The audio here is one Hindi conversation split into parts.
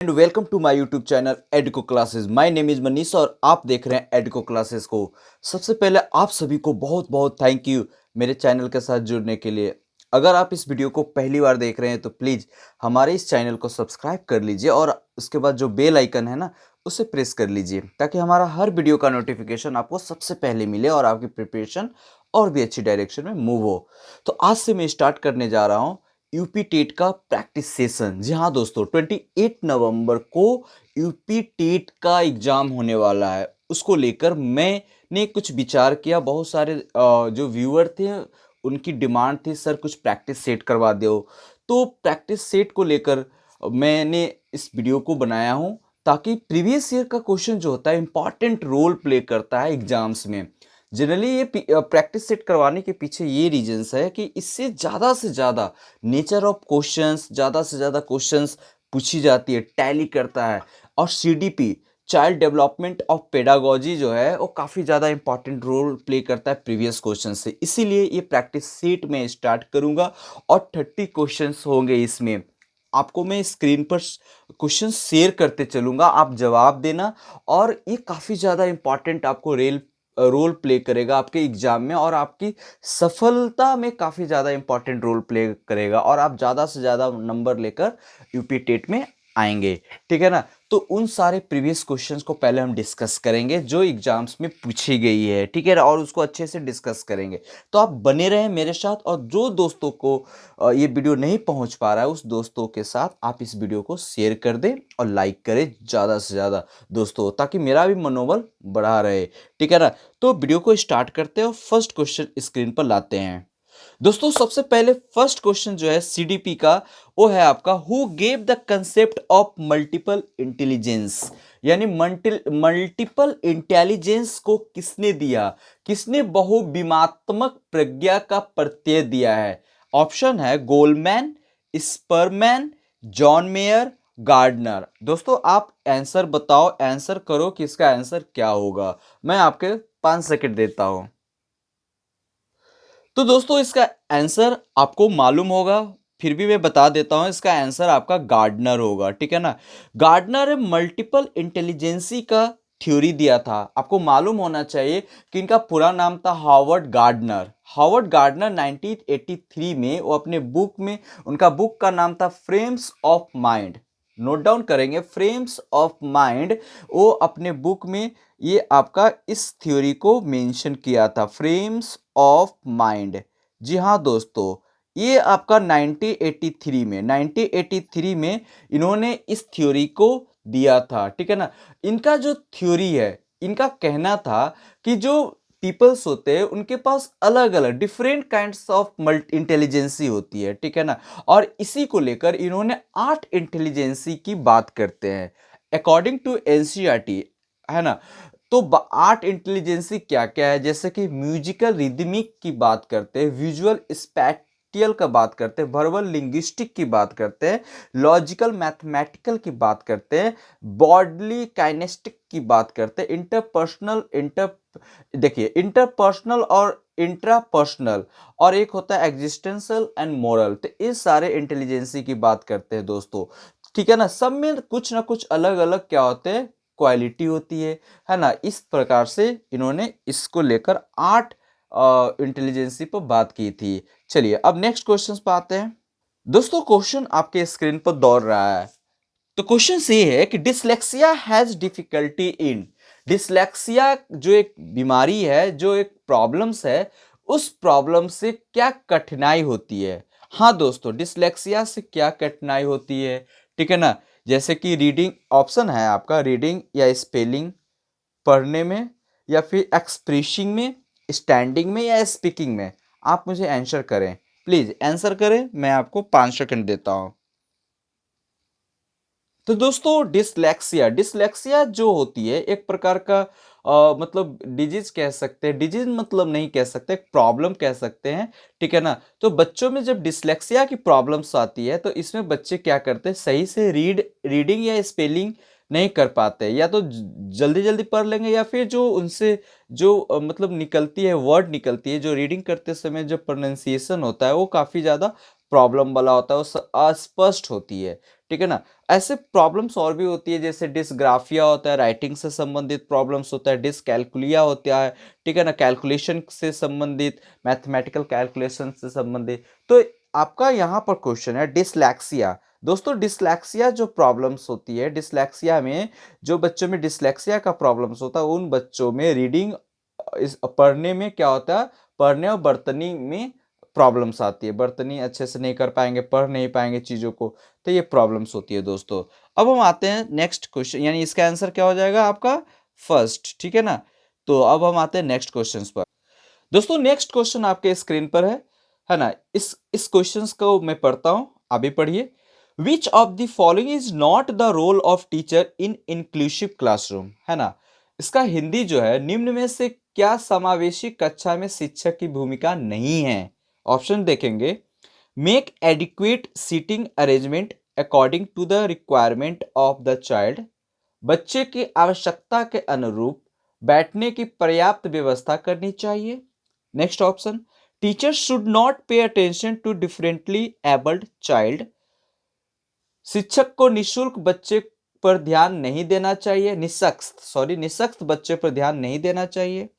And welcome to my YouTube channel Educo classes. My name is Manish और आप देख रहे हैं एडुको क्लासेस को। सबसे पहले आप सभी को बहुत बहुत थैंक यू मेरे चैनल के साथ जुड़ने के लिए। अगर आप इस वीडियो को पहली बार देख रहे हैं तो प्लीज़ हमारे इस चैनल को सब्सक्राइब कर लीजिए और उसके बाद जो बेल आइकन है ना उसे प्रेस कर लीजिए ताकि हमारा हर वीडियो का नोटिफिकेशन आपको सबसे पहले मिले और आपकी प्रिपरेशन और भी अच्छी डायरेक्शन में मूव हो। तो आज से मैं स्टार्ट करने जा रहा हूँ यूपी टेट का प्रैक्टिस सेशन। जी हाँ दोस्तों, 28 नवंबर को यूपी टेट का एग्जाम होने वाला है। उसको लेकर मैंने कुछ विचार किया। बहुत सारे जो व्यूअर थे उनकी डिमांड थी, सर कुछ प्रैक्टिस सेट करवा दो। तो प्रैक्टिस सेट को लेकर मैंने इस वीडियो को बनाया हूँ ताकि प्रीवियस ईयर का क्वेश्चन जो होता है इंपॉर्टेंट रोल प्ले करता है एग्जाम्स में। जनरली ये प्रैक्टिस सेट करवाने के पीछे ये रीजंस है कि इससे ज़्यादा नेचर ऑफ क्वेश्चंस, ज़्यादा से ज़्यादा क्वेश्चंस पूछी जाती है, टैली करता है। और CDP child development of pedagogy जो है वो काफ़ी ज़्यादा इंपॉर्टेंट रोल प्ले करता है प्रीवियस क्वेश्चन से। इसीलिए ये प्रैक्टिस सेट में स्टार्ट करूँगा और 30 क्वेश्चंस होंगे इसमें। आपको मैं स्क्रीन पर क्वेश्चन शेयर करते चलूँगा, आप जवाब देना। और ये काफ़ी ज़्यादा इंपॉर्टेंट आपको रोल प्ले करेगा आपके एग्जाम में और आपकी सफलता में काफ़ी ज़्यादा इंपॉर्टेंट रोल प्ले करेगा और आप ज़्यादा से ज़्यादा नंबर लेकर यूपी टेट में आएंगे। ठीक है ना। तो उन सारे प्रीवियस क्वेश्चंस को पहले हम डिस्कस करेंगे जो एग्जाम्स में पूछी गई है। ठीक है ना, और उसको अच्छे से डिस्कस करेंगे। तो आप बने रहें मेरे साथ और जो दोस्तों को ये वीडियो नहीं पहुंच पा रहा है उस दोस्तों के साथ आप इस वीडियो को शेयर कर दें और लाइक करें ज़्यादा से ज़्यादा दोस्तों, ताकि मेरा भी मनोबल बढ़ा रहे। ठीक है ना। तो वीडियो को स्टार्ट करते हैं और फर्स्ट क्वेश्चन स्क्रीन पर लाते हैं। दोस्तों सबसे पहले फर्स्ट क्वेश्चन जो है सीडीपी का वो है आपका, who gave the concept of multiple intelligence, यानी मल्टीपल इंटेलिजेंस को किसने दिया, किसने बहुविमात्मक प्रज्ञा का प्रत्यय दिया है। ऑप्शन है गोलमैन, स्परमैन, जॉन मेयर, गार्डनर। दोस्तों आप आंसर बताओ, आंसर करो कि इसका आंसर क्या होगा। मैं आपके 5 सेकंड देता हूं। तो दोस्तों इसका आंसर आपको मालूम होगा, फिर भी मैं बता देता हूं, इसका आंसर आपका गार्डनर होगा। ठीक है ना। गार्डनर मल्टीपल इंटेलिजेंसी का थ्योरी दिया था। आपको मालूम होना चाहिए कि इनका पूरा नाम था हार्वर्ड गार्डनर। हार्वर्ड गार्डनर 1983 में वो अपने बुक में, उनका बुक का नाम था frames of mind. Note down करेंगे, फ्रेम्स ऑफ माइंड। वो अपने बुक में ये आपका इस थ्योरी को मेंशन किया था, फ्रेम्स ऑफ माइंड। जी हाँ दोस्तों, ये आपका 1983 में इन्होंने इस थ्योरी को दिया था। ठीक है ना। इनका जो थ्योरी है, इनका कहना था कि जो पीपल्स होते हैं उनके पास अलग अलग different kinds of multi intelligence होती है। ठीक है ना। और इसी को लेकर इन्होंने 8 इंटेलिजेंसी की बात करते हैं अकॉर्डिंग टू एनसीईआरटी, है ना। तो 8 इंटेलिजेंसी क्या क्या है, जैसे कि म्यूजिकल रिदमिक की बात करते हैं, विजुअल स्पैटियल का बात करते हैं, वर्बल लिंग्विस्टिक की बात करते हैं, लॉजिकल मैथमेटिकल की बात करते हैं, बॉडली काइनेस्टिक की बात करते हैं, इंटरपर्सनल और इंट्रापर्सनल, और एक होता है एग्जिस्टेंशियल एंड मोरल। तो इस सारे इंटेलिजेंसी की बात करते हैं दोस्तों। ठीक है ना। सब में कुछ ना कुछ अलग अलग क्या होते हैं, क्वालिटी होती है ना। इस प्रकार से इन्होंने इसको लेकर 8 इंटेलिजेंसी पर बात की थी। चलिए अब नेक्स्ट क्वेश्चन पर आते हैं। दोस्तों क्वेश्चन आपके स्क्रीन पर दौड़ रहा है। तो क्वेश्चन ये है कि dyslexia has difficulty in, dyslexia जो एक बीमारी है, जो एक प्रॉब्लम्स है, उस प्रॉब्लम से क्या कठिनाई होती है। हाँ दोस्तों, डिसलेक्सिया से क्या कठिनाई होती है। ठीक है ना। जैसे कि रीडिंग, ऑप्शन है आपका रीडिंग या स्पेलिंग, पढ़ने में, या फिर एक्सप्रेसिंग में, स्टैंडिंग में, या स्पीकिंग में। आप मुझे आंसर करें, प्लीज आंसर करें। मैं आपको 5 सेकंड देता हूं। तो दोस्तों डिसलेक्सिया, डिसलेक्सिया जो होती है एक प्रकार का मतलब डिजीज कह सकते हैं, डिजीज मतलब नहीं कह सकते, प्रॉब्लम कह सकते हैं। ठीक है ना। तो बच्चों में जब डिसलेक्सिया की प्रॉब्लम्स आती है तो इसमें बच्चे क्या करते हैं, सही से रीडिंग या स्पेलिंग नहीं कर पाते, या तो जल्दी जल्दी पढ़ लेंगे, या फिर जो उनसे जो मतलब निकलती है, वर्ड निकलती है, जो रीडिंग करते समय जो प्रोनाउंसिएशन होता है वो काफ़ी ज़्यादा प्रॉब्लम वाला होता है वो अस्पष्ट होती है, ठीक है ना। ऐसे प्रॉब्लम्स और भी होती है, जैसे डिस्ग्राफिया होता है, राइटिंग से संबंधित प्रॉब्लम्स होता है, डिसकैलकुलिया होता है, ठीक है ना, कैलकुलेशन से संबंधित, मैथमेटिकल कैलकुलेशन से संबंधित। तो आपका यहाँ पर क्वेश्चन है डिसलैक्सिया। दोस्तों डिसलैक्सिया जो प्रॉब्लम्स होती है, डिसलैक्सिया में जो बच्चों में डिसलैक्सिया का प्रॉब्लम्स होता है उन बच्चों में रीडिंग इस पढ़ने में क्या होता है, पढ़ने और बर्तनी में प्रॉब्लम्स आती है, बर्तनी अच्छे से नहीं कर पाएंगे, पढ़ नहीं पाएंगे चीज़ों को, तो ये प्रॉब्लम्स होती है दोस्तों। अब हम आते हैं नेक्स्ट क्वेश्चन, यानी इसका आंसर क्या हो जाएगा आपका फर्स्ट, ठीक है ना। तो अब हम आते हैं नेक्स्ट क्वेश्चन पर। दोस्तों नेक्स्ट क्वेश्चन आपके स्क्रीन पर है ना। इस क्वेश्चन को मैं पढ़ता हूं, आप भी पढ़िए। Which of the following is not the role of teacher in inclusive classroom, है ना। इसका हिंदी जो है, निम्न में से क्या समावेशी कक्षा में शिक्षक की भूमिका नहीं है। ऑप्शन देखेंगे, make adequate seating arrangement according to the requirement of the child, बच्चे की आवश्यकता के अनुरूप बैठने की पर्याप्त व्यवस्था करनी चाहिए। Next option, teacher should not pay attention to differently abled child, शिक्षक को निशुल्क बच्चे पर ध्यान नहीं देना चाहिए, निःशक्त बच्चे पर ध्यान नहीं देना चाहिए।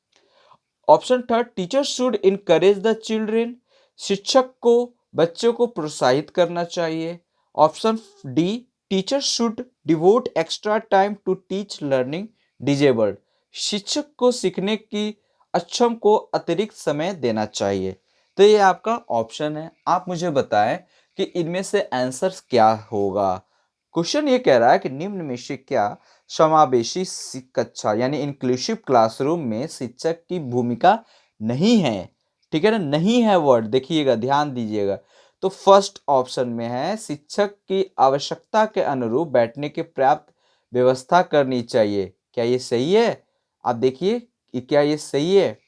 Option third, teacher should encourage the children, शिक्षक को बच्चों को प्रोत्साहित करना चाहिए। Option D, teacher should devote extra time to teach learning disabled, शिक्षक को सीखने की अक्षम को अतिरिक्त समय देना चाहिए। तो ये आपका ऑप्शन है, आप मुझे बताएं कि इनमें से आंसर क्या होगा। क्वेश्चन ये कह रहा है कि निम्न में से क्या समावेशी कक्षा यानी इंक्लूसिव क्लासरूम में शिक्षक की भूमिका नहीं है, ठीक है ना। नहीं है वर्ड देखिएगा, ध्यान दीजिएगा। तो फर्स्ट ऑप्शन में है, शिक्षक की आवश्यकता के अनुरूप बैठने की पर्याप्त व्यवस्था करनी चाहिए। क्या ये सही है? आप देखिए कि क्या ये सही है।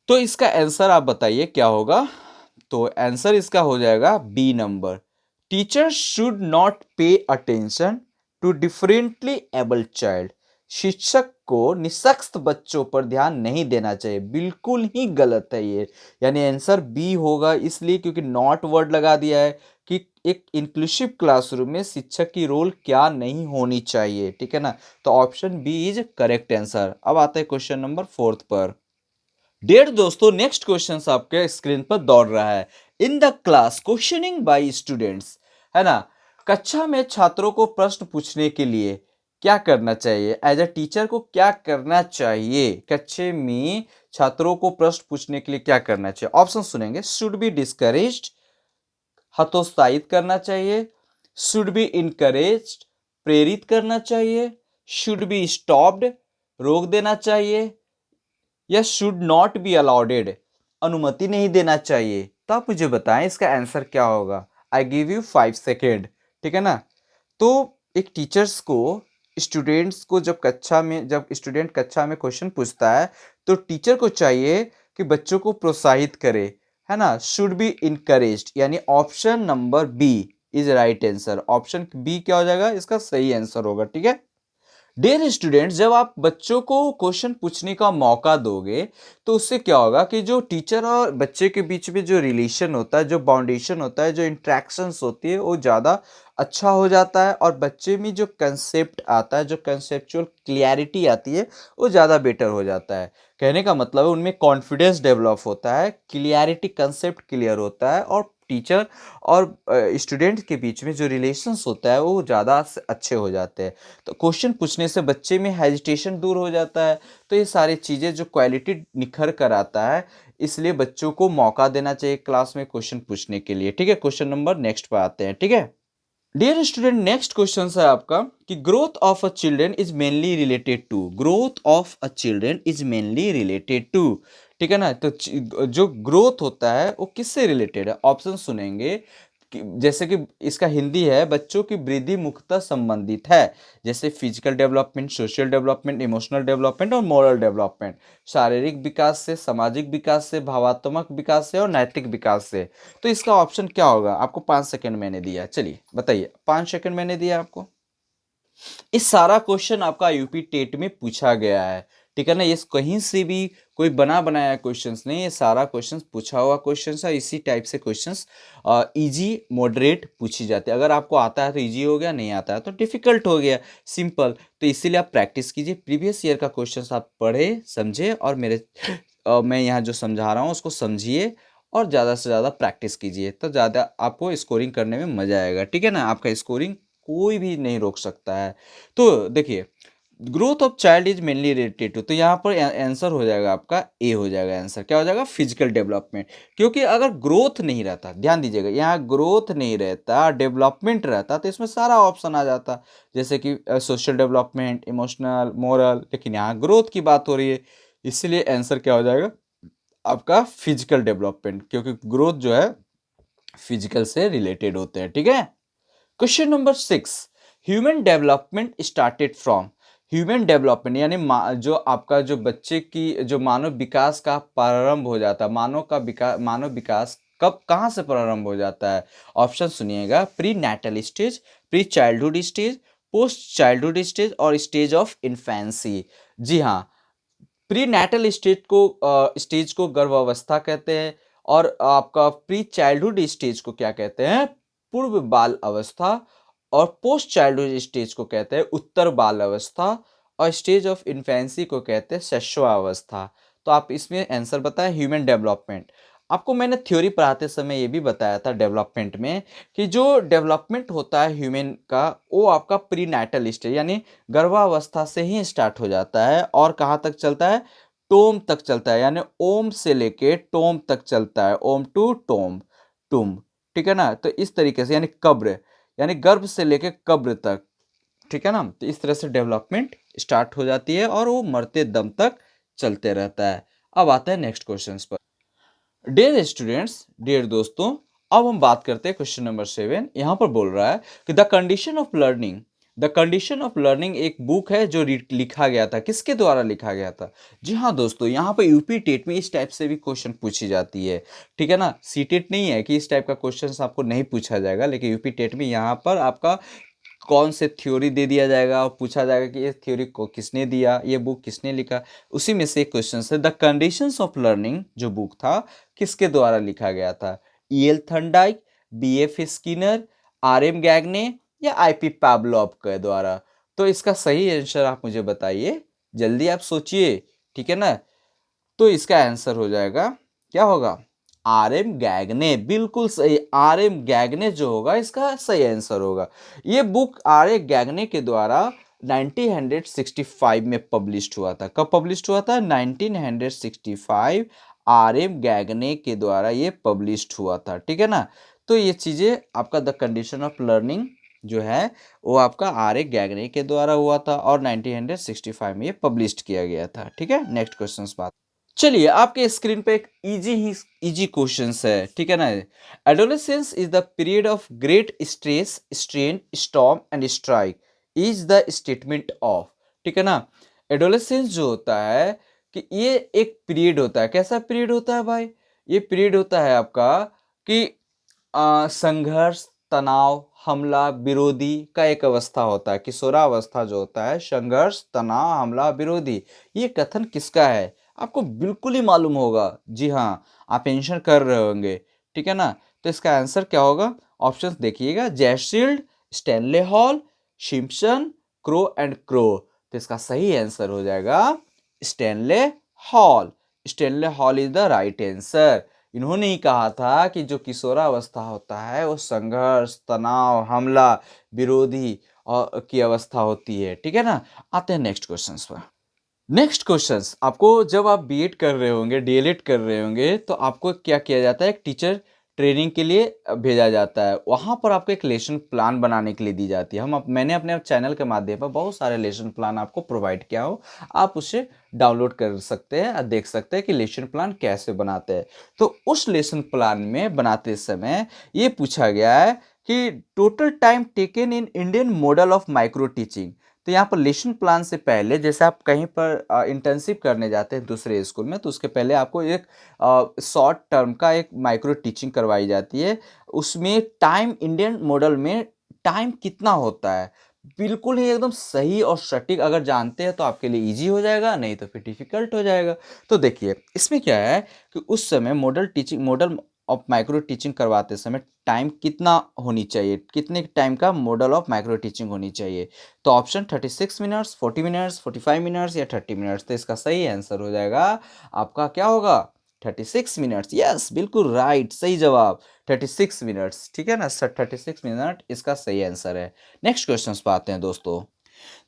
तो इसका आंसर आप बताइए क्या होगा। तो आंसर इसका हो जाएगा B number, teacher should not pay attention to differently abled child, शिक्षक को निःशक्त बच्चों पर ध्यान नहीं देना चाहिए। बिल्कुल ही गलत है ये, यानी आंसर बी होगा, इसलिए क्योंकि नॉट वर्ड लगा दिया है कि एक इंक्लूसिव क्लासरूम में शिक्षक की रोल क्या नहीं होनी चाहिए, ठीक है ना। तो option B is correct answer. अब आता है क्वेश्चन नंबर फोर्थ पर। डियर दोस्तों नेक्स्ट क्वेश्चन आपके स्क्रीन पर दौड़ रहा है। In the class questioning by students, है ना। कक्षा में छात्रों को प्रश्न पूछने के लिए क्या करना चाहिए, एज अ टीचर को क्या करना चाहिए, कक्षा में छात्रों को प्रश्न पूछने के लिए क्या करना चाहिए। ऑप्शन सुनेंगे, शुड बी डिस्करेज्ड, हतोत्साहित करना चाहिए, शुड बी इनकरेज्ड, प्रेरित करना चाहिए, शुड बी स्टॉप्ड, रोक देना चाहिए, या शुड नॉट बी अलाउडेड, अनुमति नहीं देना चाहिए। तो आप मुझे बताएं इसका आंसर क्या होगा। आई गिव यू 5 सेकेंड, ठीक है ना। तो एक टीचर्स को स्टूडेंट्स को जब स्टूडेंट कक्षा में क्वेश्चन पूछता है तो टीचर को चाहिए कि बच्चों को प्रोत्साहित करे, है ना। शुड बी इनकरेज्ड, यानी option number B is right answer. Option B क्या हो जाएगा, इसका सही आंसर होगा, ठीक है। डियर स्टूडेंट्स, जब आप बच्चों को क्वेश्चन पूछने का मौका दोगे तो उससे क्या होगा कि जो टीचर और बच्चे के बीच में जो रिलेशन होता है, जो बाउंडेशन होता है, जो इंट्रैक्शंस होती है, वो ज़्यादा अच्छा हो जाता है और बच्चे में जो कंसेप्ट आता है, जो कंसेप्चुअल क्लियरिटी आती है, वो ज़्यादा बेटर हो जाता है। कहने का मतलब है उनमें कॉन्फिडेंस डेवलप होता है, क्लियरिटी, कंसेप्ट क्लियर होता है, और टीचर और स्टूडेंट के बीच में जो रिलेशंस होता है वो ज़्यादा अच्छे हो जाते हैं। तो क्वेश्चन पूछने से बच्चे में हेजिटेशन दूर हो जाता है। तो ये सारी चीज़ें जो क्वालिटी निखर कर आता है, इसलिए बच्चों को मौका देना चाहिए क्लास में क्वेश्चन पूछने के लिए, ठीक है। क्वेश्चन नंबर नेक्स्ट पर आते हैं, ठीक है। डियर स्टूडेंट नेक्स्ट क्वेश्चन है आपका कि growth of a children is mainly related to, growth of a children is mainly related to, ठीक है ना। तो जो ग्रोथ होता है वो किससे रिलेटेड है। ऑप्शन सुनेंगे जैसे कि इसका हिंदी है, बच्चों की वृद्धि मुख्यतः संबंधित है, जैसे physical development, social development, emotional development और मोरल डेवलपमेंट, शारीरिक विकास से, सामाजिक विकास से, भावात्मक विकास से और नैतिक विकास से। तो इसका ऑप्शन क्या होगा। आपको 5 सेकंड मैंने दिया, चलिए बताइए, 5 सेकंड मैंने दिया आपको। इस सारा क्वेश्चन आपका यूपी टेट में पूछा गया है, ठीक है ना। ये कहीं से भी कोई बना बनाया क्वेश्चंस नहीं, ये सारा क्वेश्चंस पूछा हुआ क्वेश्चंस है। इसी टाइप से क्वेश्चंस इजी मॉडरेट पूछी जाती है। अगर आपको आता है तो इजी हो गया, नहीं आता है तो डिफिकल्ट हो गया, सिंपल। तो इसीलिए आप प्रैक्टिस कीजिए, प्रीवियस ईयर का क्वेश्चंस आप पढ़े समझे, और मैं यहाँ जो समझा रहा हूँ उसको समझिए और ज़्यादा से ज़्यादा प्रैक्टिस कीजिए, तो ज़्यादा आपको स्कोरिंग करने में मज़ा आएगा, ठीक है ना। आपका स्कोरिंग कोई भी नहीं रोक सकता है। तो देखिए, growth of child is mainly related to, तो यहाँ पर आंसर हो जाएगा आपका ए, हो जाएगा आंसर, क्या हो जाएगा, फिजिकल डेवलपमेंट। क्योंकि अगर ग्रोथ नहीं रहता, ध्यान दीजिएगा, यहाँ ग्रोथ नहीं रहता, डेवलपमेंट रहता, तो इसमें सारा ऑप्शन आ जाता, जैसे कि सोशल डेवलपमेंट, इमोशनल, मोरल, लेकिन यहाँ ग्रोथ की बात हो रही है, इसलिए आंसर क्या हो जाएगा आपका फिजिकल डेवलपमेंट, क्योंकि ग्रोथ जो है फिजिकल से रिलेटेड होते हैं, ठीक है। Question number 6, human development started from, human development यानी जो आपका जो बच्चे की जो मानव विकास का प्रारंभ हो जाता है, मानव विकास कब कहाँ से प्रारंभ हो जाता है। ऑप्शन सुनिएगा, pre natal stage, pre childhood stage, post childhood stage और स्टेज ऑफ इन्फेंसी। जी हाँ, प्री नैटल स्टेज को गर्भावस्था कहते हैं, और आपका प्री चाइल्डहुड स्टेज को क्या कहते हैं, पूर्व बाल अवस्था, और पोस्ट चाइल्डहुड स्टेज को कहते हैं उत्तर बाल अवस्था, और स्टेज ऑफ इन्फेंसी को कहते हैं शैशवावस्था। तो आप इसमें आंसर बताएं, ह्यूमन डेवलपमेंट। आपको मैंने थ्योरी पढ़ाते समय ये भी बताया था डेवलपमेंट में, कि जो डेवलपमेंट होता है ह्यूमन का, वो आपका प्री नैटल स्टेज यानी गर्भावस्था से ही स्टार्ट हो जाता है, और कहाँ तक चलता है, टोम तक चलता है, यानी ओम से लेके टोम तक चलता है, ओम टू टोम, टूम, ठीक है ना। तो इस तरीके से, यानी कब्र, यानी गर्भ से लेके कब्र तक, ठीक है ना। तो इस तरह से डेवलपमेंट स्टार्ट हो जाती है, और वो मरते दम तक चलते रहता है। अब आता है नेक्स्ट क्वेश्चन पर। डियर स्टूडेंट्स, डियर दोस्तों, अब हम बात करते हैं क्वेश्चन नंबर 7। यहाँ पर बोल रहा है कि the condition of learning, the condition of learning एक बुक है जो लिखा गया था, किसके द्वारा लिखा गया था। जी हाँ दोस्तों, यहाँ पर यूपी टेट में इस टाइप से भी क्वेश्चन पूछी जाती है, ठीक है ना। सी टेट नहीं है कि इस टाइप का क्वेश्चन आपको नहीं पूछा जाएगा, लेकिन यूपी टेट में यहाँ पर आपका कौन से थ्योरी दे दिया जाएगा और पूछा जाएगा कि ये थ्योरी को किसने दिया, ये बुक किसने लिखा। उसी में से एक क्वेश्चन है, द कंडीशंस ऑफ लर्निंग जो बुक था किसके द्वारा लिखा गया था, E.L. Thorndike, B.F. Skinner, R.M. गैगने या I.P. पावलोव के द्वारा। तो इसका सही आंसर आप मुझे बताइए, जल्दी आप सोचिए, ठीक है ना। तो इसका आंसर हो जाएगा, क्या होगा, R.M. गैगने, बिल्कुल सही। R.M. गैगने जो होगा इसका सही आंसर होगा। ये बुक R.A. गैगने के द्वारा 1965 में पब्लिश्ड हुआ था। कब पब्लिश्ड हुआ था, 1965, R.M. गैगने के द्वारा ये पब्लिश्ड हुआ था, ठीक है ना। तो ये चीजें आपका द कंडीशन ऑफ लर्निंग जो है वो आपका R.A. गैगने के द्वारा हुआ था, और 1965 में ये पब्लिश्ड किया गया था, ठीक है। नेक्स्ट क्वेश्चन बात, चलिए आपके स्क्रीन पे एक इजी क्वेश्चन है, ठीक है ना। Adolescence is the period of great stress, strain, storm and strike is the statement of, ठीक है ना। एडोलेसेंस जो होता है कि ये एक पीरियड होता है, कैसा पीरियड होता है भाई, ये पीरियड होता है आपका कि संघर्ष, तनाव, हमला, विरोधी का एक अवस्था होता है। किशोरावस्था जो होता है, संघर्ष, तनाव, हमला, विरोधी, ये कथन किसका है, आपको बिल्कुल ही मालूम होगा। जी हाँ, आप आंसर कर रहे होंगे, ठीक है ना। तो इसका आंसर क्या होगा, ऑप्शंस देखिएगा, Jersild, Stanley Hall, Simpson, Crow and Crow. तो इसका सही आंसर हो जाएगा Stanley Hall. Stanley Hall is the right answer. इन्होंने ही कहा था कि जो किशोरावस्था होता है वो संघर्ष, तनाव, हमला, विरोधी और की अवस्था होती है, ठीक है ना। आते हैं नेक्स्ट क्वेश्चंस पर। नेक्स्ट क्वेश्चंस, आपको जब आप बीएड कर रहे होंगे, डीएलएड कर रहे होंगे, तो आपको क्या किया जाता है, एक टीचर ट्रेनिंग के लिए भेजा जाता है। वहाँ पर आपको एक लेसन प्लान बनाने के लिए दी जाती है। मैंने अपने चैनल के माध्यम पर बहुत सारे लेसन प्लान आपको प्रोवाइड किया हो, आप उसे डाउनलोड कर सकते हैं और देख सकते हैं कि लेसन प्लान कैसे बनाते हैं। तो उस लेसन प्लान में बनाते समय ये पूछा गया है कि total time taken in Indian model of micro teaching. तो यहाँ पर लेसन प्लान से पहले, जैसे आप कहीं पर इंटर्नशिप करने जाते हैं दूसरे स्कूल में, तो उसके पहले आपको एक शॉर्ट टर्म का एक माइक्रो टीचिंग करवाई जाती है। उसमें टाइम, इंडियन मॉडल में टाइम कितना होता है, बिल्कुल ही एकदम सही और सटीक। अगर जानते हैं तो आपके लिए ईज़ी हो जाएगा, नहीं तो फिर डिफ़िकल्ट हो जाएगा। तो देखिए, इसमें क्या है कि उस समय मॉडल ऑफ माइक्रो टीचिंग करवाते समय टाइम कितना होनी चाहिए, कितने टाइम का मॉडल ऑफ माइक्रो टीचिंग होनी चाहिए? तो ऑप्शन 36 मिनट्स, 40 मिनट्स, 45 मिनट्स या 30 मिनट्स। तो इसका सही आंसर हो जाएगा आपका क्या होगा? 36 मिनट्स। यस, बिल्कुल राइट, सही जवाब 36 मिनट्स। ठीक है ना? 36 मिनट इसका सही आंसर है। नेक्स्ट क्वेश्चंस पे आते हैं दोस्तों।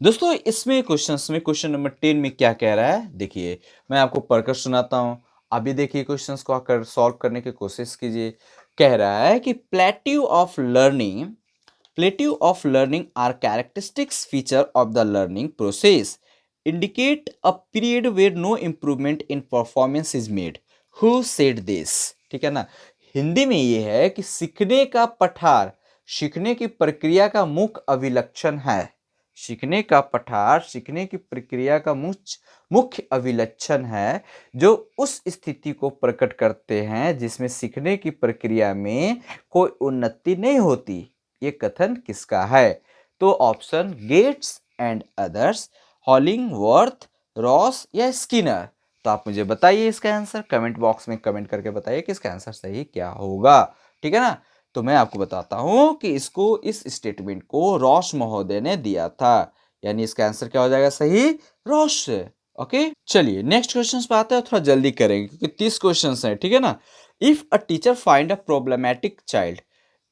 दोस्तों इसमें क्वेश्चंस में क्वेश्चन नंबर 10 में क्या कह रहा है? देखिए, मैं आपको पढ़कर सुनाता हूँ। अभी देखिए क्वेश्चंस को आकर सॉल्व करने की कोशिश कीजिए। कह रहा है कि plateau of learning are characteristics feature of the learning process. Indicate a period where no improvement in performance is made. Who said this? ठीक है ना? हिंदी में ये है कि सीखने का पठार सीखने की प्रक्रिया का मुख्य अभिलक्षण है। सीखने का पठार सीखने की प्रक्रिया का मुख्य अभिलक्षण है, जो उस स्थिति को प्रकट करते हैं जिसमें सीखने की प्रक्रिया में कोई उन्नति नहीं होती। ये कथन किसका है? तो option Gates and others, Hollingworth, Ross या स्किनर। तो आप मुझे बताइए इसका आंसर, कमेंट बॉक्स में कमेंट करके बताइए कि इसका आंसर सही क्या होगा। ठीक है ना? तो मैं आपको बताता हूं कि इस स्टेटमेंट को रॉस महोदय ने दिया था, यानी इसका आंसर क्या हो जाएगा सही? रॉस। ओके, चलिए नेक्स्ट क्वेश्चन पे आते हैं। थोड़ा जल्दी करेंगे क्योंकि 30 क्वेश्चन हैं। ठीक है ना? If a teacher find a problematic child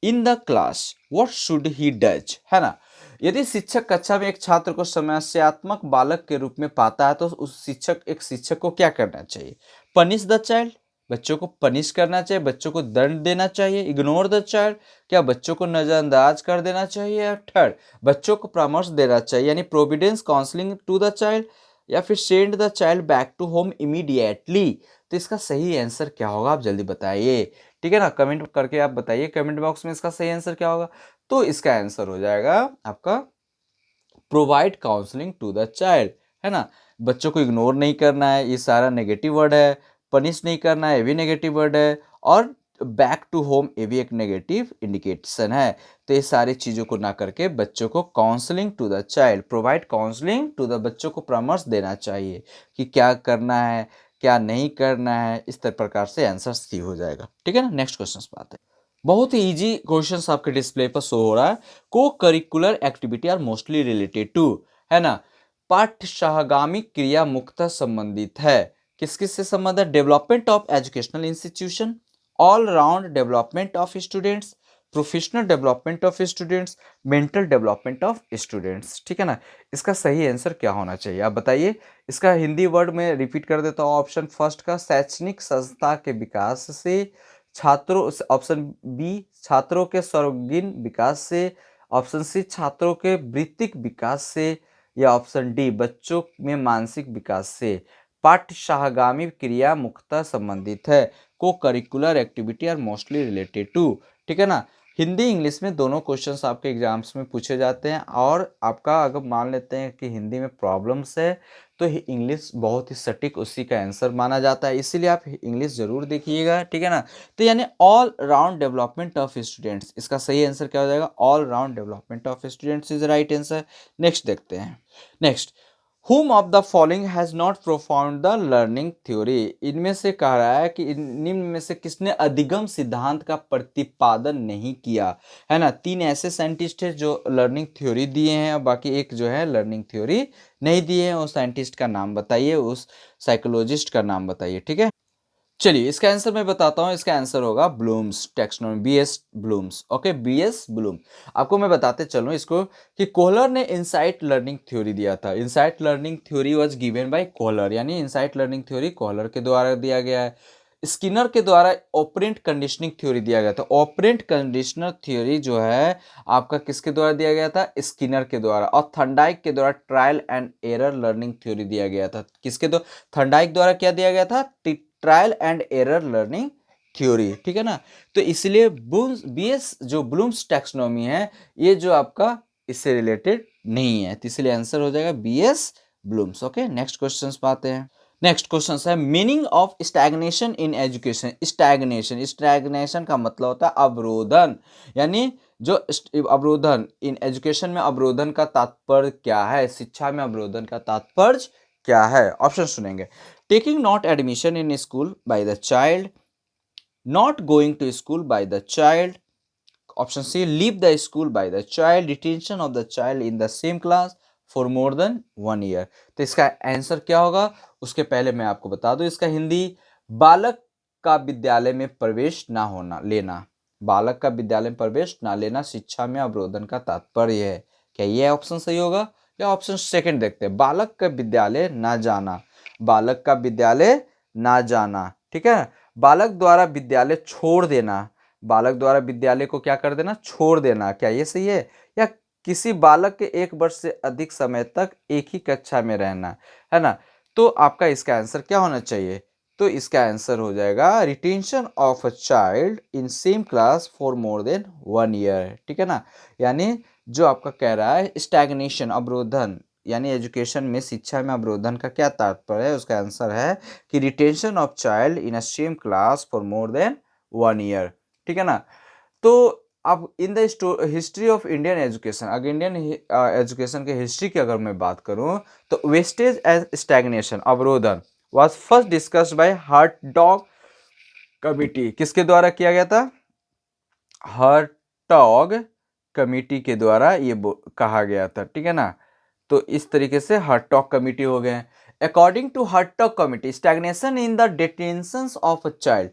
in the class, what should he does? है ना? यदि शिक्षक कक्षा में एक छात्र को समस्यात्मक बालक के रूप में पाता है तो उस शिक्षक को क्या करना चाहिए? पनिश द चाइल्ड, बच्चों को पनिश करना चाहिए, बच्चों को दंड देना चाहिए, इग्नोर द चाइल्ड, क्या बच्चों को नजरअंदाज कर देना चाहिए, या थर्ड बच्चों को परामर्श देना चाहिए यानी providence counselling to the child, या फिर send the child back to home immediately. तो इसका सही आंसर क्या होगा आप जल्दी बताइए। ठीक है ना? कमेंट करके आप बताइए कमेंट बॉक्स में इसका सही आंसर क्या होगा। तो इसका आंसर हो जाएगा आपका provide counselling to the child. है ना? बच्चों को इग्नोर नहीं करना है, ये सारा नेगेटिव वर्ड है। पनिश नहीं करना है, ये भी नेगेटिव वर्ड है। और बैक टू होम, ये भी एक नेगेटिव इंडिकेशन है। तो ये सारी चीज़ों को ना करके बच्चों को counselling to the child, provide counselling to the, बच्चों को परामर्श देना चाहिए कि क्या करना है क्या नहीं करना है। इस तरह प्रकार से आंसर सी हो जाएगा। ठीक है ना? नेक्स्ट क्वेश्चन पे आते हैं। बहुत ही इजी क्वेश्चंस आपके डिस्प्ले पर शो हो रहा है। Co curricular activity are mostly related to, है ना? पाठ्य सहगामी क्रिया मुख्यतः संबंधित है। किस किस से संबंध है? Development of educational institution, all round development of students, professional development of students, mental development of students. ठीक है ना? इसका सही आंसर क्या होना चाहिए आप बताइए। इसका हिंदी वर्ड में रिपीट कर देता हूँ। ऑप्शन फर्स्ट का शैक्षणिक संस्था के विकास से, छात्रों, ऑप्शन बी छात्रों के सर्वांगीण विकास से, ऑप्शन सी छात्रों के वृत्तिक विकास से, या ऑप्शन डी बच्चों में मानसिक विकास से। पाठ्य सहगामी क्रिया मुख्यतः संबंधित है। Co curricular activity are mostly related to. ठीक है ना? हिंदी इंग्लिश में दोनों क्वेश्चंस आपके एग्जाम्स में पूछे जाते हैं। और आपका अगर मान लेते हैं कि हिंदी में प्रॉब्लम्स है तो इंग्लिश बहुत ही सटीक उसी का आंसर माना जाता है, इसीलिए आप इंग्लिश जरूर देखिएगा। ठीक है ना? तो यानी all round development of students, इसका सही आंसर क्या हो जाएगा? All round development of students is right answer. Next देखते हैं। Next, whom of the following has not profound the learning theory? इनमें से कह रहा है कि निम्न में से किसने अधिगम सिद्धांत का प्रतिपादन नहीं किया? है ना? 3 ऐसे साइंटिस्ट हैं जो लर्निंग थ्योरी दिए हैं और बाकी एक जो है लर्निंग थ्योरी नहीं दिए हैं। उस साइंटिस्ट का नाम बताइए, उस साइकोलॉजिस्ट का नाम बताइए। ठीक है? चलिए इसका आंसर मैं बताता हूँ। इसका आंसर होगा Bloom's taxonomy, BS Bloom's. Okay, BS Bloom. आपको मैं बताते चलूँ इसको कि कोहलर ने इनसाइट लर्निंग थ्योरी दिया था। Insight learning theory was given by Kohler, यानी इनसाइट लर्निंग थ्योरी कोहलर के द्वारा दिया गया है। स्किनर के द्वारा ऑपरेंट कंडीशनिंग थ्योरी दिया गया था। ऑपरेंट कंडीशनर थ्योरी जो है आपका किसके द्वारा दिया गया था? स्किनर के द्वारा। और थर्नडाइक के द्वारा trial and error learning theory दिया गया था। किसके द्वारा? थर्नडाइक द्वारा क्या दिया गया था? Trial and error learning theory. ठीक है ना? तो इसलिए बीएस जो ब्लूम्स टैक्सोनॉमी है, ये जो आपका इससे रिलेटेड नहीं है, तो इसलिए आंसर हो जाएगा B S Bloom's. Okay, next question पे आते हैं। नेक्स्ट क्वेश्चन है meaning of stagnation in education. Stagnation का मतलब होता है अवरोधन, यानी जो अवरोधन इन एजुकेशन में अवरोधन का तात्पर्य क्या है, शिक्षा में अवरोधन का तात्पर्य क्या है? ऑप्शन सुनेंगे। Taking not admission in school by the child, not going to school by the child, option C leave the school by the child, detention of the child in the same class for more than 1 year. तो इसका आंसर क्या होगा? उसके पहले मैं आपको बता दूं इसका हिंदी, बालक का विद्यालय में प्रवेश ना होना लेना, बालक का विद्यालय में प्रवेश ना लेना शिक्षा में अवरोधन का तात्पर्य है। क्या ये ऑप्शन सही होगा या ऑप्शन सेकंड देखते हैं, बालक का विद्यालय ना जाना, बालक का विद्यालय ना जाना, ठीक है, बालक द्वारा विद्यालय छोड़ देना, बालक द्वारा विद्यालय को क्या कर देना? छोड़ देना। क्या ये सही है? या किसी बालक के 1 वर्ष से अधिक समय तक एक ही कक्षा में रहना, है ना? तो आपका इसका आंसर क्या होना चाहिए? तो इसका आंसर हो जाएगा retention of a child in same class for more than 1 year, ठीक है ना? यानी जो आपका कह रहा है स्टैग्नेशन, अवरोधन, यानी एजुकेशन में, शिक्षा में अवरोधन का क्या तात्पर्य है? उसका आंसर है कि retention of child in a same class for more than 1 year, ठीक है ना? तो अब in the history of Indian education, अगर इंडियन एजुकेशन के हिस्ट्री की अगर मैं बात करूं, तो वेस्टेज एज स्टैग्नेशन, अवरोधन, was first discussed by Hartog committee. किसके द्वारा किया गया था? हर्टॉग कमिटी के द्वारा ये कहा गया था, ठीक है ना? तो इस तरीके से हर्टॉग कमिटी हो गए। According to Hartog committee, stagnation in the detention of a child,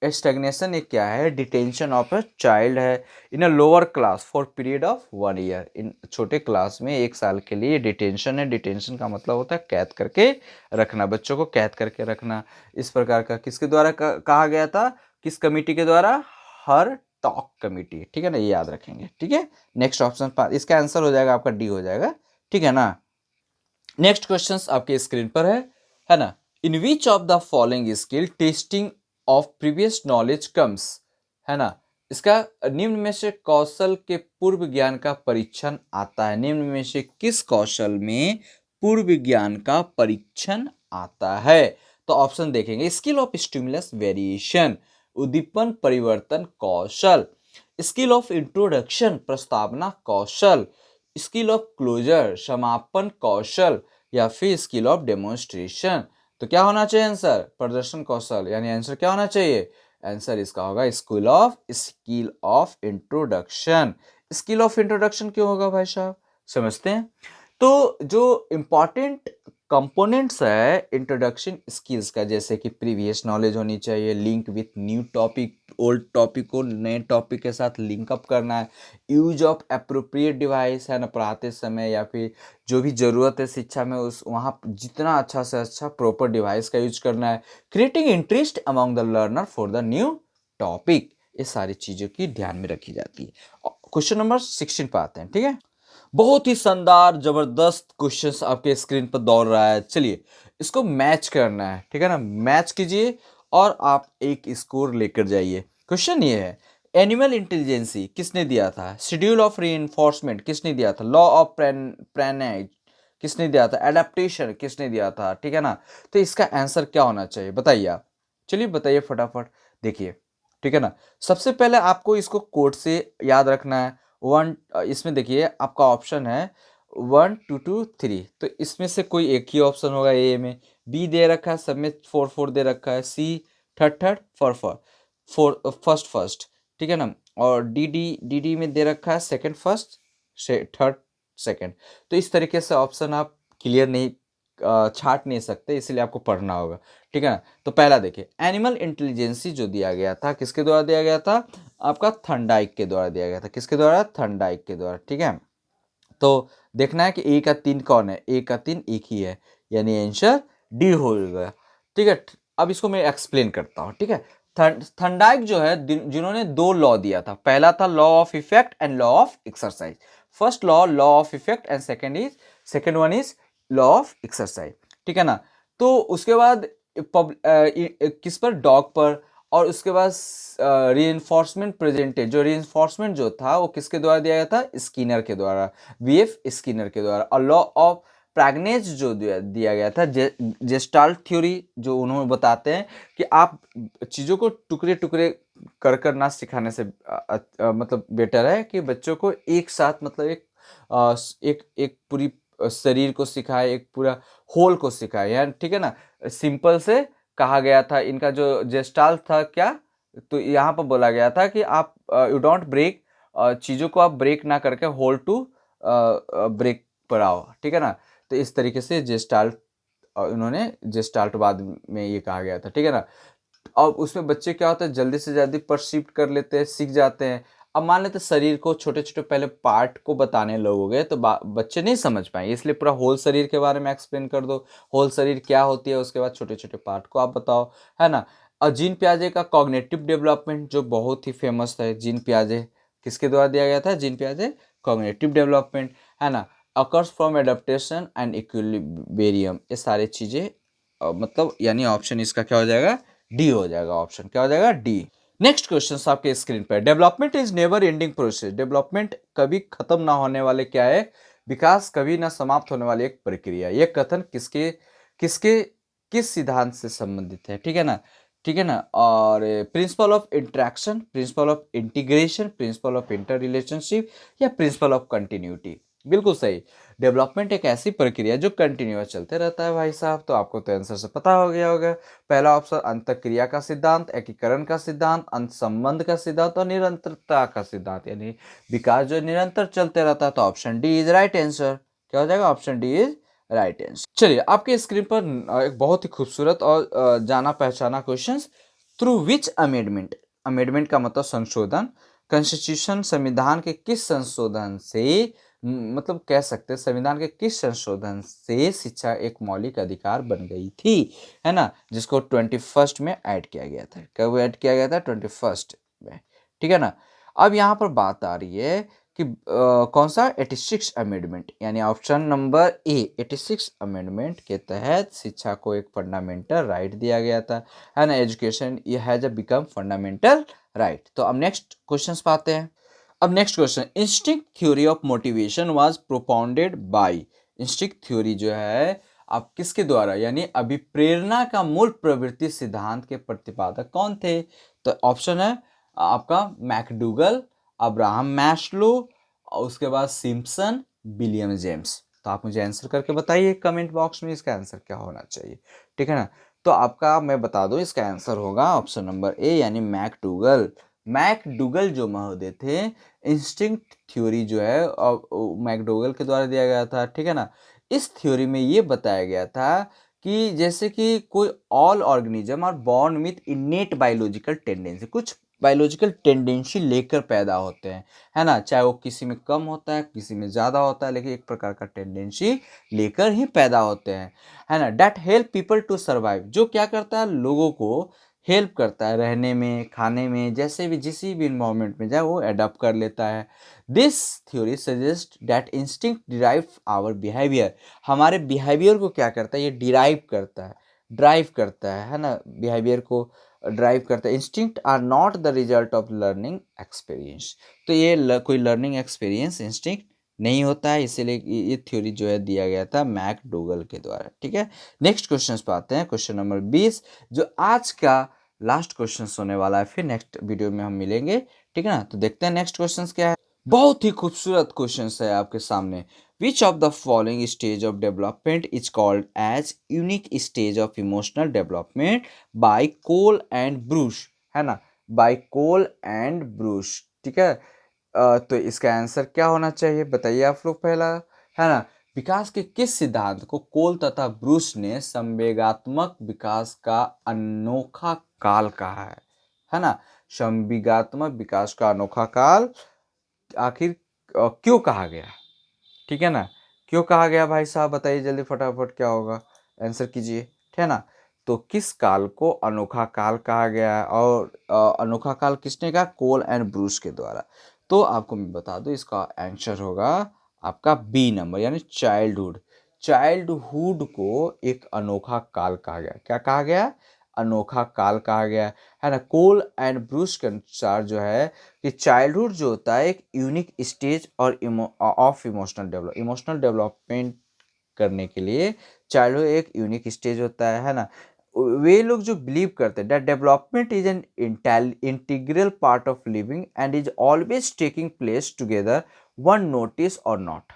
stagnation एक क्या है? डिटेंशन ऑफ अ चाइल्ड है in a lower class for period of 1 year, इन छोटे क्लास में 1 साल के लिए डिटेंशन है। डिटेंशन का मतलब होता है कैद करके रखना, बच्चों को कैद करके रखना। इस प्रकार का किसके द्वारा कहा गया था? किस कमिटी के द्वारा? हर टॉक कमिटी, ठीक है ना? ये याद रखेंगे, ठीक है। नेक्स्ट ऑप्शन, इसका आंसर हो जाएगा आपका डी हो जाएगा, ठीक है ना? नेक्स्ट क्वेश्चंस आपके स्क्रीन पर है ना? In which of the following skill testing of previous knowledge comes, है ना? इसका निम्न में से कौशल के पूर्व ज्ञान का परीक्षण आता है, निम्न में से किस कौशल में पूर्व ज्ञान का परीक्षण आता है? तो ऑप्शन देखेंगे, स्किल ऑफ स्टिमुलस वेरिएशन, उद्दीपन परिवर्तन कौशल, स्किल ऑफ इंट्रोडक्शन प्रस्तावना कौशल, स्किल ऑफ क्लोजर समापन कौशल, या फिर स्किल ऑफ डेमोन्स्ट्रेशन। तो क्या होना चाहिए आंसर? प्रदर्शन कौशल, यानी आंसर क्या होना चाहिए? आंसर इसका होगा skill of introduction. Skill of introduction क्यों होगा भाई साहब? समझते हैं। तो जो इंपॉर्टेंट कंपोनेंट्स है इंट्रोडक्शन स्किल्स का, जैसे कि प्रीवियस नॉलेज होनी चाहिए, link with new topic, old topic को नए टॉपिक के साथ लिंक अप करना है, यूज ऑफ अप्रोप्रिएट डिवाइस, है ना, पढ़ाते समय या फिर जो भी ज़रूरत है शिक्षा में उस वहाँ जितना अच्छा से अच्छा प्रॉपर डिवाइस का यूज करना है, creating interest among the learner for the new topic, ये सारी चीज़ों की ध्यान में रखी जाती है। क्वेश्चन नंबर 16 पे आते हैं, ठीक है। बहुत ही शानदार जबरदस्त क्वेश्चंस आपके स्क्रीन पर दौड़ रहा है, चलिए इसको मैच करना है, ठीक है ना? मैच कीजिए और आप एक स्कोर लेकर जाइए। क्वेश्चन ये है, एनिमल इंटेलिजेंसी किसने दिया था? शेड्यूल ऑफ रीइंफोर्समेंट किसने दिया था? लॉ ऑफ प्रेनेज किसने दिया था? एडेप्टेशन किसने दिया था? ठीक है ना? तो इसका आंसर क्या होना चाहिए बताइए आप, चलिए बताइए फटाफट। देखिए, ठीक है ना, सबसे पहले आपको इसको कोड से याद रखना है। इसमें देखिए आपका ऑप्शन है 1 2 2 3, तो इसमें से कोई एक ही ऑप्शन होगा ए में, बी दे रखा है सब में 4 4 दे रखा है, C third third four first first, ठीक है ना, और डी डी में दे रखा है सेकंड फर्स्ट थर्ड सेकंड। तो इस तरीके से ऑप्शन आप क्लियर नहीं छाट नहीं सकते, इसलिए आपको पढ़ना होगा, ठीक है ना। तो पहला देखिए, एनिमल इंटेलिजेंसी जो दिया गया था किसके द्वारा दिया गया था? आपका थर्नडाइक के द्वारा दिया गया था। किसके द्वारा? थर्नडाइक के द्वारा, ठीक है। तो देखना है कि ए का 3 कौन है? ए का 3 एक ही है, यानी आंसर डी होगा, ठीक है। अब इसको मैं एक्सप्लेन करता हूँ, ठीक है। थर्नडाइक जो है जिन्होंने 2 लॉ दिया था, पहला था law of effect and law of exercise. First law of effect and second one is law of exercise, ठीक है ना। तो उसके बाद किस पर? डॉग पर। और उसके बाद रीइंफोर्समेंट प्रेजेंटेड, जो रीइंफोर्समेंट जो था वो किसके द्वारा दिया गया था? स्किनर के द्वारा, वीएफ स्किनर के द्वारा। और लॉ ऑफ प्रैग्नेज जो दिया गया था, जेस्टाल्ट थ्योरी जो उन्होंने बताते हैं कि आप चीज़ों को टुकड़े टुकड़े कर ना सिखाने से मतलब बेटर है कि बच्चों को एक साथ मतलब एक एक पूरी शरीर को सिखाए, एक पूरा होल को सिखाए यार, ठीक है ना। सिंपल से कहा गया था, इनका जो जेस्टाल्ट था क्या, तो यहाँ पर बोला गया था कि आप यू डोंट ब्रेक, चीज़ों को आप ब्रेक ना करके होल टू ब्रेक पर आओ, ठीक है ना। तो इस तरीके से जेस्टाल्ट इन्होंने जेस्टाल्टवाद में ये कहा गया था, ठीक है ना। अब उसमें बच्चे क्या होता है, जल्दी से जल्दी परसीव कर लेते हैं, सीख जाते हैं। अब मान लेते शरीर को छोटे छोटे पहले पार्ट को बताने लगोगे तो बच्चे नहीं समझ पाएंगे, इसलिए पूरा होल शरीर के बारे में एक्सप्लेन कर दो, होल शरीर क्या होती है, उसके बाद छोटे छोटे पार्ट को आप बताओ, है ना। और जीन पियाजे का कॉग्निटिव डेवलपमेंट जो बहुत ही फेमस है, जीन पियाजे किसके द्वारा दिया गया था, जीन पियाजे कॉग्निटिव डेवलपमेंट, है ना। Occurs from adaptation and equilibrium, ये सारी चीजें मतलब यानी ऑप्शन इसका क्या हो जाएगा, डी हो जाएगा। ऑप्शन क्या हो जाएगा, डी। नेक्स्ट क्वेश्चन आपके स्क्रीन पर, development is never ending process, development कभी खत्म ना होने वाले क्या है, विकास कभी ना समाप्त होने वाली एक प्रक्रिया। यह कथन किसके किसके किस सिद्धांत से संबंधित है, ठीक है ना, ठीक है ना। और principle of interaction, principle of integration, principle of inter relationship, या प्रिंसिपल ऑफ कंटिन्यूटी। बिल्कुल सही। डेवलपमेंट एक ऐसी प्रक्रिया जो कंटिन्यूअस चलते रहता है भाई साहब, तो आपको तो आंसर से पता हो गया होगा। पहला ऑप्शन अंतःक्रिया का सिद्धांत, एकीकरण का सिद्धांत, अंत संबंध का सिद्धांत और निरंतरता का सिद्धांत, यानी विकास जो निरंतर चलते रहता है। तो option D is right answer. क्या हो जाएगा, option D is right answer. चलिए आपके स्क्रीन पर एक बहुत ही खूबसूरत और जाना पहचाना question, through which amendment, amendment का मतलब संशोधन, कॉन्स्टिट्यूशन संविधान के किस संशोधन से मतलब कह सकते हैं संविधान के किस संशोधन से शिक्षा एक मौलिक अधिकार बन गई थी, है ना, जिसको 21st में ऐड किया गया था। कब ऐड किया गया था, 21st में, ठीक है ना। अब यहाँ पर बात आ रही है कि कौन सा 86 अमेंडमेंट, यानी ऑप्शन नंबर ए 86 अमेंडमेंट के तहत शिक्षा को एक फंडामेंटल राइट दिया गया था, है ना। एजुकेशन ये हैज बिकम फंडामेंटल राइट। तो अब नेक्स्ट क्वेश्चन पाते हैं। अब next question, instinct theory of motivation was propounded bye, instinct theory जो है आप किसके द्वारा, यानी अभिप्रेरणा का मूल प्रवृत्ति सिद्धांत के प्रतिपादक कौन थे। तो ऑप्शन है आपका मैकडूगल, अब्राहम मैस्लो, और उसके बाद सिम्पसन, विलियम जेम्स। तो आप मुझे आंसर करके बताइए कमेंट बॉक्स में इसका आंसर क्या होना चाहिए, ठीक है ना। तो आपका मैं बता दूं इसका आंसर होगा ऑप्शन नंबर ए, यानी मैकडूगल। मैकडूगल जो महोदय थे, इंस्टिंक्ट थ्योरी जो है मैकडूगल के द्वारा दिया गया था, ठीक है ना। इस थ्योरी में ये बताया गया था कि जैसे कि कोई all organism are born with innate biological tendency, कुछ बायोलॉजिकल टेंडेंसी लेकर पैदा होते हैं, है ना। चाहे वो किसी में कम होता है, किसी में ज़्यादा होता है, लेकिन एक प्रकार का टेंडेंसी लेकर ही पैदा होते हैं, है ना। That help people to survive, जो क्या करता है, लोगों को हेल्प करता है रहने में, खाने में, जैसे भी जिसी भी इन्वायरमेंट में जाए वो अडॉप्ट कर लेता है। This theory suggest that instinct derive our behaviour, हमारे बिहेवियर को क्या करता है, ये डिराइव करता है, ड्राइव करता है ना, बिहेवियर को ड्राइव करता है। Instinct are not the result of learning experience, तो ये कोई लर्निंग एक्सपीरियंस इंस्टिंक्ट नहीं होता है, इसीलिए ये थ्योरी जो है दिया गया था मैकडूगल के द्वारा, ठीक है। नेक्स्ट क्वेश्चन पे आते हैं, क्वेश्चन नंबर 20, जो आज का लास्ट क्वेश्चन होने वाला है, फिर नेक्स्ट वीडियो में हम मिलेंगे, ठीक है ना। तो देखते हैं नेक्स्ट क्वेश्चन क्या है। बहुत ही खूबसूरत क्वेश्चन है आपके सामने। Which of the following stage of development is called as unique stage of emotional development by Cole and Bruce, है ना, बाय कोल एंड ब्रूश, ठीक है। तो इसका आंसर क्या होना चाहिए बताइए आप लोग पहला, है ना। विकास के किस सिद्धांत को कोल तथा ब्रूस ने संवेगात्मक विकास का अनोखा काल कहा है ना। संवेगात्मक विकास का अनोखा काल आखिर क्यों कहा गया, ठीक है ना, क्यों कहा गया भाई साहब बताइए जल्दी फटाफट, क्या होगा आंसर कीजिए, ठीक है ना। तो किस काल को अनोखा काल कहा गया है, और अनोखा काल किसने कहा, कोल एंड ब्रूस के द्वारा। तो आपको मैं बता दूं इसका आंसर होगा आपका बी नंबर, यानी चाइल्डहुड। चाइल्डहुड को एक अनोखा काल कहा गया, क्या कहा गया, अनोखा काल कहा गया, है ना। कोल एंड ब्रूस के अनुसार जो है कि चाइल्डहुड जो होता है एक यूनिक स्टेज और ऑफ इमोशनल डेवलपमेंट करने के लिए चाइल्डहुड एक यूनिक स्टेज होता है ना। वे लोग जो बिलीव करते हैं that development is an integral part of living and is always taking place together one notice और not.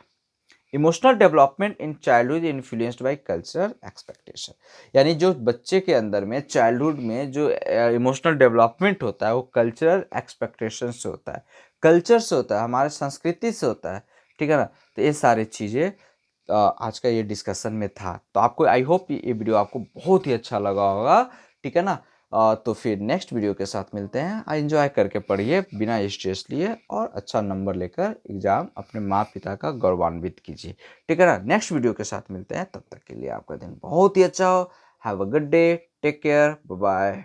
Emotional development in childhood influenced by culture expectation, यानी जो बच्चे के अंदर में चाइल्डहुड में जो इमोशनल डेवलपमेंट होता है वो कल्चरल एक्सपेक्टेशन से होता है, कल्चर से होता है, हमारे संस्कृति से होता है, ठीक है ना। तो ये सारी चीज़ें आज का ये डिस्कशन में था। तो आपको आई होप ये वीडियो आपको बहुत ही अच्छा लगा होगा, ठीक है ना। तो फिर नेक्स्ट वीडियो के साथ मिलते हैं। एंजॉय करके पढ़िए बिना स्ट्रेस लिए और अच्छा नंबर लेकर एग्जाम अपने माँ पिता का गौरवान्वित कीजिए, ठीक है ना। नेक्स्ट वीडियो के साथ मिलते हैं, तब तक के लिए आपका दिन बहुत ही अच्छा हो। Have a good day, take care, bye bye.